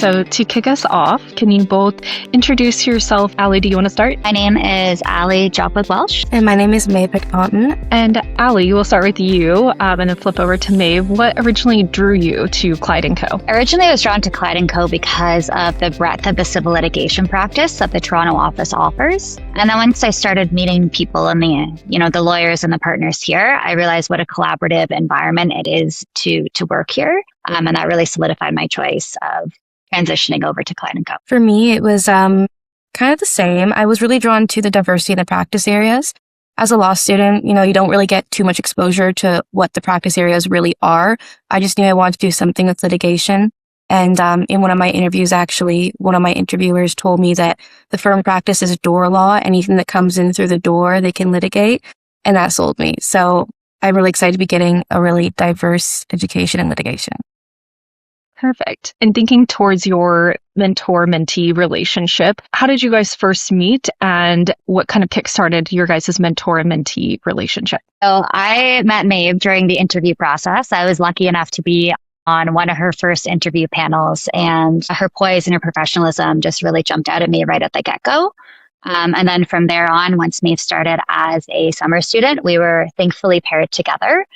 So to kick us off, can you both introduce yourself? Ali, do you want to start? My name is Ali Jockwig-Welsh. And my name is Maeve McNaughton. And Ali, we'll start with you and then flip over to Maeve. What originally drew you to Clyde Co? Originally, I was drawn to Clyde Co because of the breadth of the civil litigation practice that the Toronto office offers. And then once I started meeting people and the lawyers and the partners here, I realized what a collaborative environment it is to work here. And that really solidified my choice of transitioning over to Clyde Co. For me, it was kind of the same. I was really drawn to the diversity in the practice areas. As a law student, you don't really get too much exposure to what the practice areas really are. I just knew I wanted to do something with litigation. And in one of my interviews, actually, one of my interviewers told me that the firm practices door law. Anything that comes in through the door, they can litigate. And that sold me. So I'm really excited to be getting a really diverse education in litigation. Perfect. And thinking towards your mentor-mentee relationship, how did you guys first meet and what kind of kickstarted your guys' mentor and mentee relationship? So I met Maeve during the interview process. I was lucky enough to be on one of her first interview panels, and her poise and her professionalism just really jumped out at me right at the get-go. And then from there on, once Maeve started as a summer student, we were thankfully paired together.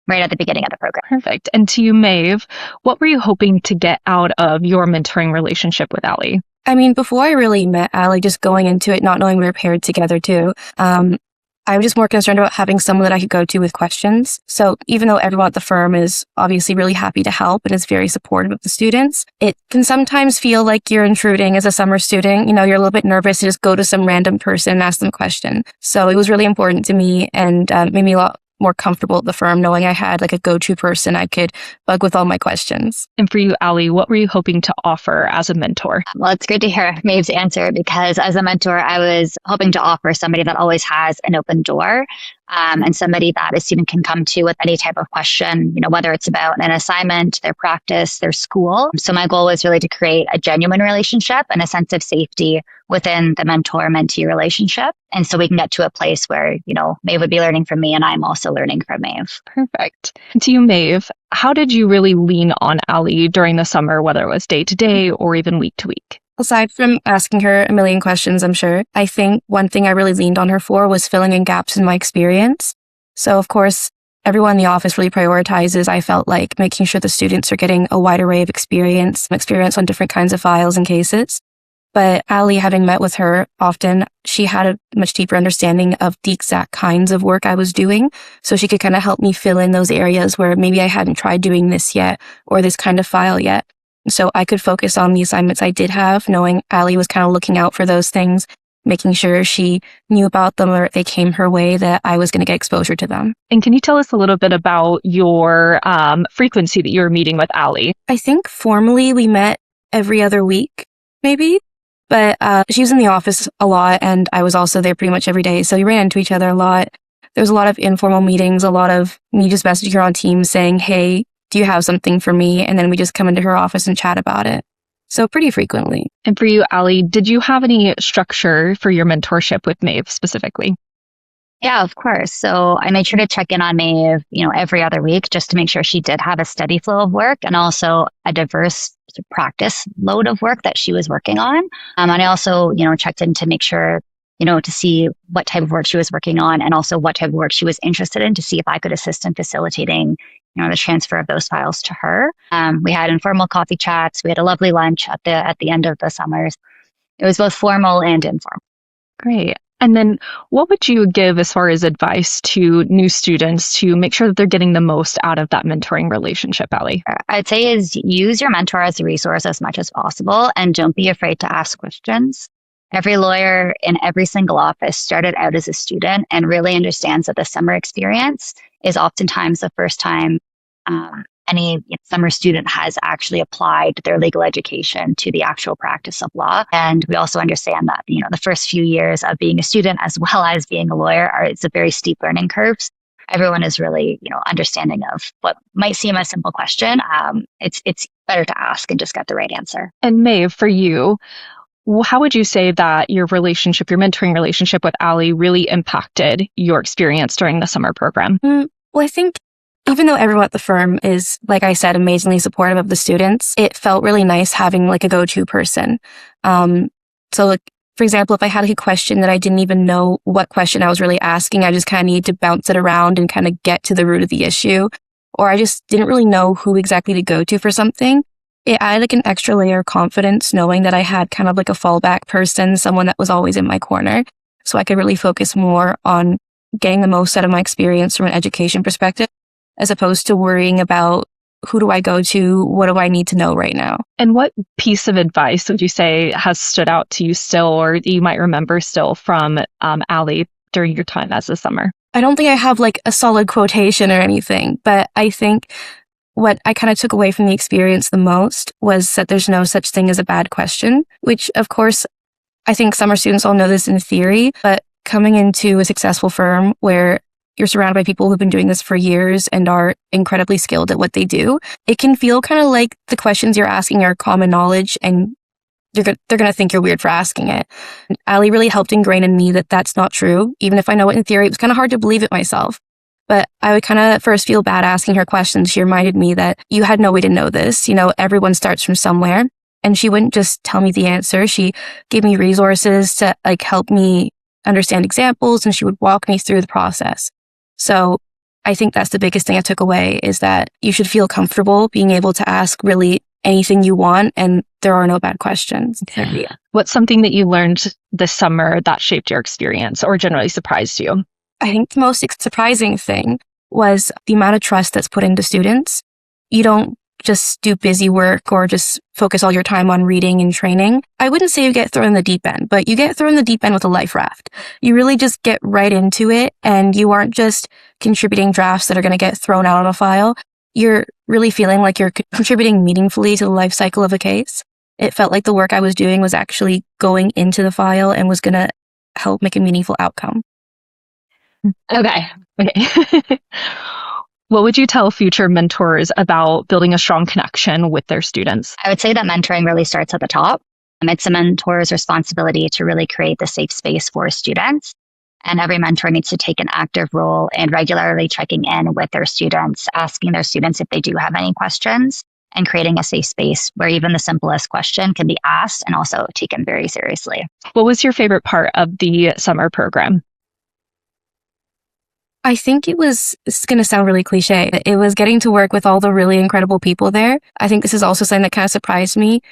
Right at the beginning of the program. Perfect. And to you, Maeve, what were you hoping to get out of your mentoring relationship with Ali? I mean, before I really met Ali, just going into it, not knowing we were paired together too, I was just more concerned about having someone that I could go to with questions. So even though everyone at the firm is obviously really happy to help and is very supportive of the students, it can sometimes feel like you're intruding as a summer student. You're a little bit nervous to just go to some random person and ask them a question. So it was really important to me and made me a lot more comfortable at the firm, knowing I had like a go-to person I could bug with all my questions. And for you, Ali, what were you hoping to offer as a mentor? Well, it's good to hear Maeve's answer because as a mentor, I was hoping to offer somebody that always has an open door and somebody that a student can come to with any type of question, whether it's about an assignment, their practice, their school. So my goal was really to create a genuine relationship and a sense of safety within the mentor-mentee relationship. And so we can get to a place where, Maeve would be learning from me and I'm also learning from Maeve. Perfect. And to you, Maeve, how did you really lean on Ali during the summer, whether it was day to day or even week to week? Aside from asking her a million questions, I'm sure, I think one thing I really leaned on her for was filling in gaps in my experience. So, of course, everyone in the office really prioritizes, I felt like, making sure the students are getting a wide array of experience on different kinds of files and cases. But Ali, having met with her often, she had a much deeper understanding of the exact kinds of work I was doing. So she could kind of help me fill in those areas where maybe I hadn't tried doing this yet or this kind of file yet. So I could focus on the assignments I did have, knowing Ali was kind of looking out for those things, making sure she knew about them or they came her way, that I was going to get exposure to them. And can you tell us a little bit about your frequency that you were meeting with Ali? I think formally we met every other week, maybe. But she was in the office a lot and I was also there pretty much every day. So we ran into each other a lot. There was a lot of informal meetings, a lot of me just messaging her on Teams saying, hey, do you have something for me? And then we just come into her office and chat about it. So pretty frequently. And for you, Ali, did you have any structure for your mentorship with Maeve specifically? Yeah, of course. So I made sure to check in on Maeve, every other week just to make sure she did have a steady flow of work and also a diverse practice load of work that she was working on. And I also, checked in to make sure, to see what type of work she was working on and also what type of work she was interested in to see if I could assist in facilitating, the transfer of those files to her. We had informal coffee chats. We had a lovely lunch at the end of the summers. It was both formal and informal. Great. And then what would you give as far as advice to new students to make sure that they're getting the most out of that mentoring relationship, Ali? I'd say is use your mentor as a resource as much as possible and don't be afraid to ask questions. Every lawyer in every single office started out as a student and really understands that the summer experience is oftentimes the first time any summer student has actually applied their legal education to the actual practice of law. And we also understand that, the first few years of being a student as well as being a lawyer it's a very steep learning curves. Everyone is really, understanding of what might seem a simple question. It's better to ask and just get the right answer. And Maeve, for you, How would you say that your mentoring relationship with Ali really impacted your experience during the summer program? Well, I think even though everyone at the firm is, like I said, amazingly supportive of the students, it felt really nice having like a go-to person. So like, for example, if I had like a question that I didn't even know what question I was really asking, I just kind of need to bounce it around and kind of get to the root of the issue. Or I just didn't really know who exactly to go to for something. It added like an extra layer of confidence knowing that I had kind of like a fallback person, someone that was always in my corner. So I could really focus more on getting the most out of my experience from an education perspective, as opposed to worrying about who do I go to? What do I need to know right now? And what piece of advice would you say has stood out to you still, or you might remember still from Ali during your time as a summer? I don't think I have like a solid quotation or anything, but I think what I kind of took away from the experience the most was that there's no such thing as a bad question, which of course, I think summer students all know this in theory, but coming into a successful firm where you're surrounded by people who've been doing this for years and are incredibly skilled at what they do, it can feel kind of like the questions you're asking are common knowledge and they're going to think you're weird for asking it. And Ali really helped ingrain in me that that's not true. Even if I know it in theory, it was kind of hard to believe it myself. But I would kind of first feel bad asking her questions. She reminded me that you had no way to know this. You know, everyone starts from somewhere. And she wouldn't just tell me the answer. She gave me resources to like help me understand examples, and she would walk me through the process. So I think that's the biggest thing I took away, is that you should feel comfortable being able to ask really anything you want, and there are no bad questions. Yeah. What's something that you learned this summer that shaped your experience or generally surprised you? I think the most surprising thing was the amount of trust that's put into students. You don't just do busy work or just focus all your time on reading and training. I wouldn't say you get thrown in the deep end, but you get thrown in the deep end with a life raft. You really just get right into it, and you aren't just contributing drafts that are going to get thrown out on a file. You're really feeling like you're contributing meaningfully to the life cycle of a case. It felt like the work I was doing was actually going into the file and was going to help make a meaningful outcome. Okay. What would you tell future mentors about building a strong connection with their students? I would say that mentoring really starts at the top. It's a mentor's responsibility to really create the safe space for students. And every mentor needs to take an active role in regularly checking in with their students, asking their students if they do have any questions, and creating a safe space where even the simplest question can be asked and also taken very seriously. What was your favorite part of the summer program? I think it's going to sound really cliche. It was getting to work with all the really incredible people there. I think this is also something that kind of surprised me.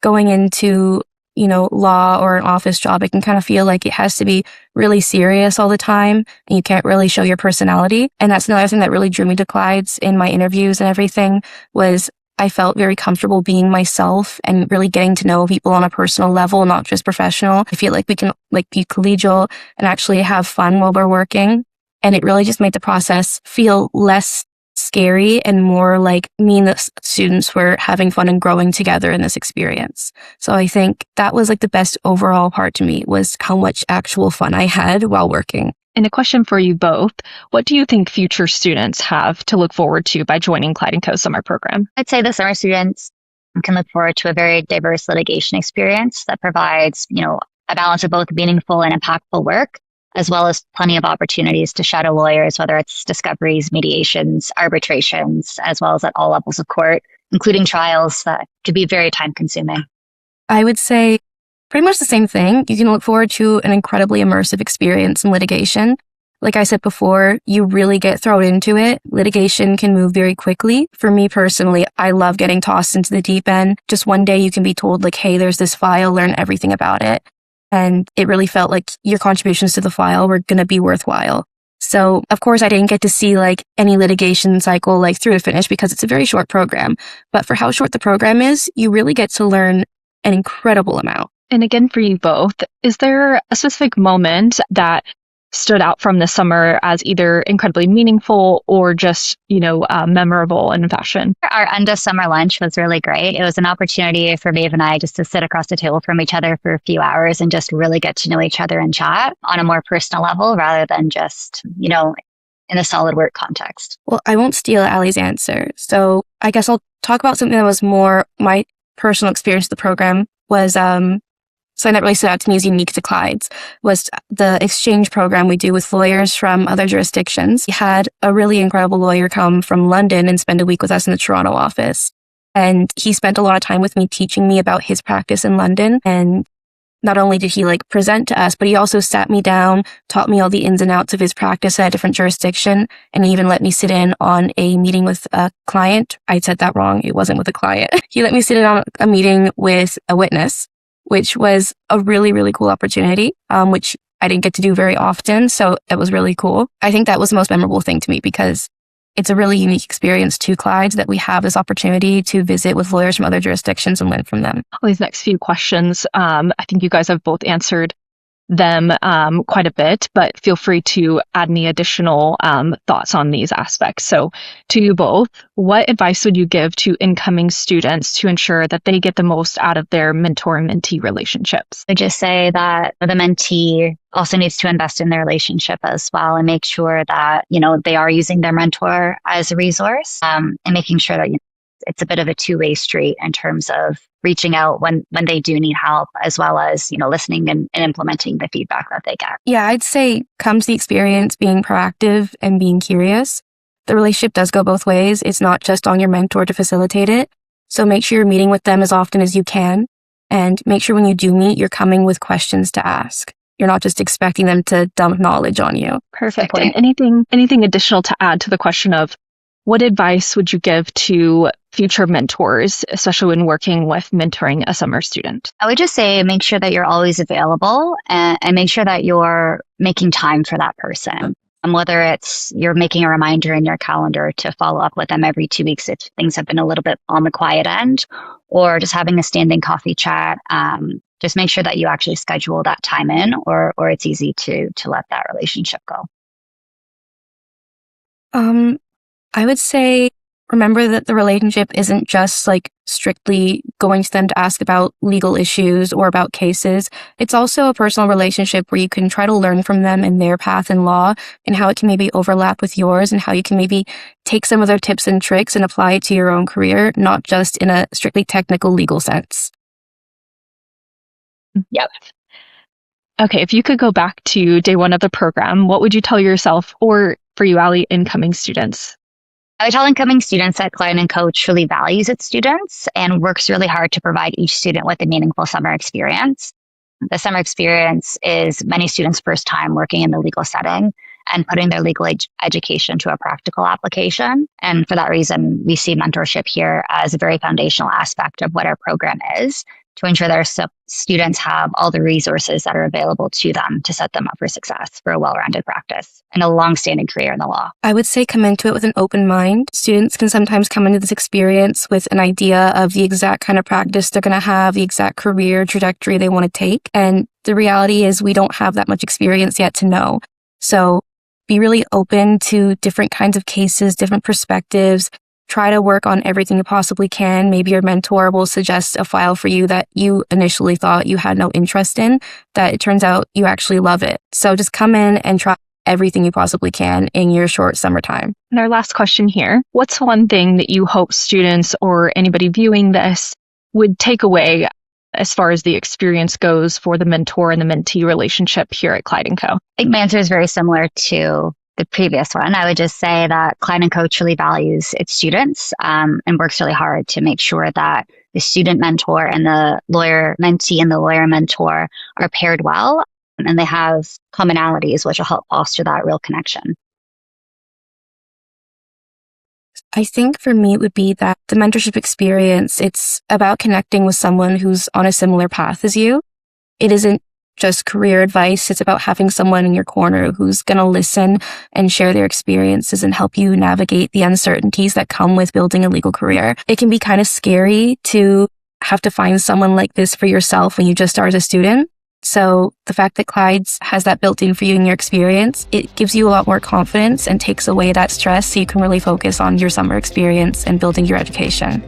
Going into, law or an office job, it can kind of feel like it has to be really serious all the time and you can't really show your personality. And that's another thing that really drew me to Clyde's in my interviews and everything, was I felt very comfortable being myself and really getting to know people on a personal level, not just professional. I feel like we can be collegial and actually have fun while we're working. And it really just made the process feel less scary and more like me and the students were having fun and growing together in this experience. So I think that was the best overall part to me, was how much actual fun I had while working. And a question for you both. What do you think future students have to look forward to by joining Clyde Co summer program? I'd say the summer students can look forward to a very diverse litigation experience that provides, a balance of both meaningful and impactful work, as well as plenty of opportunities to shadow lawyers, whether it's discoveries, mediations, arbitrations, as well as at all levels of court, including trials that could be very time consuming. I would say pretty much the same thing. You can look forward to an incredibly immersive experience in litigation. Like I said before, you really get thrown into it. Litigation can move very quickly. For me personally, I love getting tossed into the deep end. Just one day you can be told hey, there's this file, learn everything about it. And it really felt like your contributions to the file were going to be worthwhile. So, of course, I didn't get to see any litigation cycle through to finish because it's a very short program. But for how short the program is, you really get to learn an incredible amount. And again, for you both, is there a specific moment that stood out from the summer as either incredibly meaningful or just, memorable in fashion? Our end of summer lunch was really great. It was an opportunity for Maeve and I just to sit across the table from each other for a few hours and just really get to know each other and chat on a more personal level rather than just, in a solid work context. Well, I won't steal Ali's answer. So I guess I'll talk about something that was more my personal experience of the program was, something that really stood out to me is unique to Clyde's was the exchange program we do with lawyers from other jurisdictions. We had a really incredible lawyer come from London and spend a week with us in the Toronto office. And he spent a lot of time with me teaching me about his practice in London. And not only did he present to us, but he also sat me down, taught me all the ins and outs of his practice at a different jurisdiction, and even let me sit in on a meeting with a client. I said that wrong. It wasn't with a client. He let me sit in on a meeting with a witness, which was a really, really cool opportunity, which I didn't get to do very often. So it was really cool. I think that was the most memorable thing to me because it's a really unique experience to Clyde's that we have this opportunity to visit with lawyers from other jurisdictions and learn from them. These next few questions, I think you guys have both answered them quite a bit, but feel free to add any additional thoughts on these aspects. So to you both, what advice would you give to incoming students to ensure that they get the most out of their mentor-mentee relationships? I just say that the mentee also needs to invest in their relationship as well and make sure that, they are using their mentor as a resource, and making sure that it's a bit of a two-way street in terms of reaching out when they do need help, as well as, listening and implementing the feedback that they get. Yeah, I'd say comes the experience being proactive and being curious. The relationship does go both ways. It's not just on your mentor to facilitate it. So make sure you're meeting with them as often as you can. And make sure when you do meet, you're coming with questions to ask. You're not just expecting them to dump knowledge on you. Perfect. And anything additional to add to the question of what advice would you give to future mentors, especially when working with mentoring a summer student? I would just say make sure that you're always available and make sure that you're making time for that person. And whether it's you're making a reminder in your calendar to follow up with them every 2 weeks if things have been a little bit on the quiet end, or just having a standing coffee chat, just make sure that you actually schedule that time in, or it's easy to let that relationship go. I would say, remember that the relationship isn't just strictly going to them to ask about legal issues or about cases. It's also a personal relationship where you can try to learn from them and their path in law and how it can maybe overlap with yours and how you can maybe take some of their tips and tricks and apply it to your own career, not just in a strictly technical legal sense. Yep. Okay, if you could go back to day one of the program, what would you tell yourself, or for you, Ali, incoming students? I would tell incoming students that Clyde Co truly values its students and works really hard to provide each student with a meaningful summer experience. The summer experience is many students' first time working in the legal setting and putting their legal education to a practical application. And for that reason, we see mentorship here as a very foundational aspect of what our program is, to ensure their students have all the resources that are available to them to set them up for success for a well-rounded practice and a long-standing career in the law. I would say come into it with an open mind. Students can sometimes come into this experience with an idea of the exact kind of practice they're going to have, the exact career trajectory they want to take. And the reality is we don't have that much experience yet to know. So be really open to different kinds of cases, different perspectives. Try to work on everything you possibly can. Maybe your mentor will suggest a file for you that you initially thought you had no interest in, that it turns out you actually love it. So just come in and try everything you possibly can in your short summertime. And our last question here, what's one thing that you hope students or anybody viewing this would take away as far as the experience goes for the mentor and the mentee relationship here at Clyde Co? I think my answer is very similar to the previous one. I would just say that Clyde Co truly values its students and works really hard to make sure that the student mentor and the lawyer mentee and the lawyer mentor are paired well, and they have commonalities which will help foster that real connection. I think for me, it would be that the mentorship experience, it's about connecting with someone who's on a similar path as you. It isn't just career advice. It's about having someone in your corner who's going to listen and share their experiences and help you navigate the uncertainties that come with building a legal career. It can be kind of scary to have to find someone like this for yourself when you just start as a student. So the fact that Clyde's has that built in for you in your experience, it gives you a lot more confidence and takes away that stress so you can really focus on your summer experience and building your education.